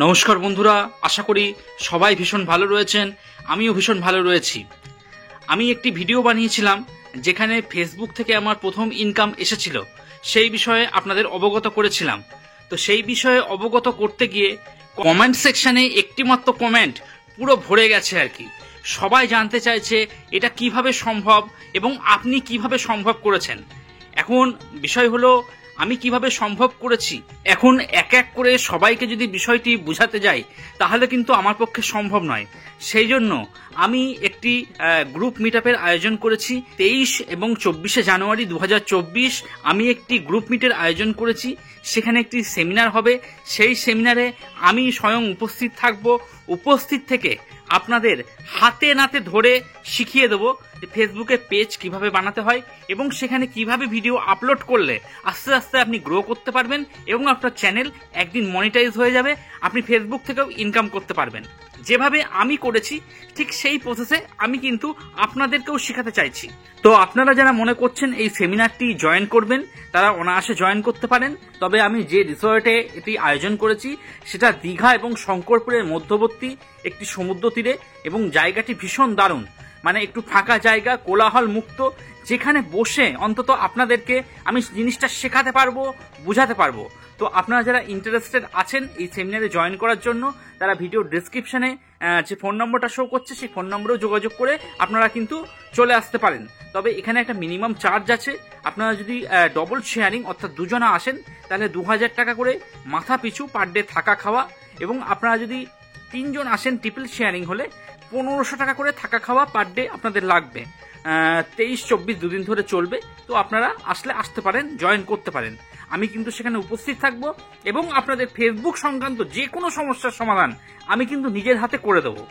নমস্কার বন্ধুরা, আশা করি সবাই ভীষণ ভালো রয়েছেন। আমিও ভীষণ ভালো রয়েছি। আমি একটি ভিডিও বানিয়েছিলাম যেখানে ফেসবুক থেকে আমার প্রথম ইনকাম এসেছিল, সেই বিষয়ে আপনাদের অবগত করেছিলাম। তো সেই বিষয়ে অবগত করতে গিয়ে কমেন্ট সেকশনে একটিমাত্র কমেন্ট পুরো ভরে গেছে আর কি। সবাই জানতে চাইছে এটা কিভাবে সম্ভব এবং আপনি কিভাবে সম্ভব করেছেন। এখন বিষয় হলো আমি কিভাবে সম্ভব করেছি। এখন এক এক করে সবাইকে যদি বিষয়টি বুঝাতে যাই তাহলে কিন্তু আমার পক্ষে সম্ভব নয়। সেই জন্য আমি একটি গ্রুপ মিটআপের আয়োজন করেছি 23 এবং 24শে জানুয়ারি 2024। আমি একটি গ্রুপ মিটের আয়োজন করেছি, সেখানে একটি সেমিনার হবে। সেই সেমিনারে আমি স্বয়ং উপস্থিত থাকব। উপস্থিত থেকে আপনাদের হাতে নাতে ধরে শিখিয়ে দেবো যে ফেসবুকে পেজ কিভাবে বানাতে হয় এবং সেখানে কিভাবে ভিডিও আপলোড করলে আস্তে আস্তে আপনি গ্রো করতে পারবেন এবং আপনার চ্যানেল একদিন মনিটাইজ হয়ে যাবে। আপনি ফেসবুক থেকেও ইনকাম করতে পারবেন। যেভাবে আমি করেছি ঠিক সেই প্রসেসে আমি কিন্তু আপনাদেরকেও শেখাতে চাইছি। তো আপনারা যারা মনে করছেন এই সেমিনারটি জয়েন করবেন তারা অনায়াসে জয়েন করতে পারেন। তবে আমি যে রিসর্টে এটি আয়োজন করেছি সেটা দীঘা এবং শঙ্করপুরের মধ্যবর্তী একটি সমুদ্র তীরে, এবং জায়গাটি ভীষণ দারুণ। মানে একটু ফাঁকা জায়গা, কোলাহল মুক্ত, যেখানে বসে অন্তত আপনাদেরকে আমি জিনিসটা শেখাতে পারবো, বুঝাতে পারবো। তো আপনারা যারা ইন্টারেস্টেড আছেন এই সেমিনারে জয়েন করার জন্য তারা ভিডিও ডেসক্রিপশনে যে ফোন নম্বরটা শো করছে সেই ফোন নম্বরেও যোগাযোগ করে আপনারা কিন্তু চলে আসতে পারেন। তবে এখানে একটা মিনিমাম চার্জ আছে। আপনারা যদি ডবল শেয়ারিং অর্থাৎ দুজনা আসেন তাহলে 2000 টাকা করে মাথা পিছু পার ডে থাকা খাওয়া, এবং আপনারা যদি 3 জন আসেন ট্রিপল শেয়ারিং হলে 1500 টাকা করে থাকা খাওয়া পার ডে আপনাদের লাগবে। 23-24 দুদিন ধরে চলবে। তো আপনারা আসতে পারেন, জয়েন করতে পারেন। আমি কিন্তু সেখানে উপস্থিত থাকব এবং আপনাদের ফেসবুক সংক্রান্ত যে কোনো সমস্যার সমাধান আমি কিন্তু নিজের হাতে করে দেবো।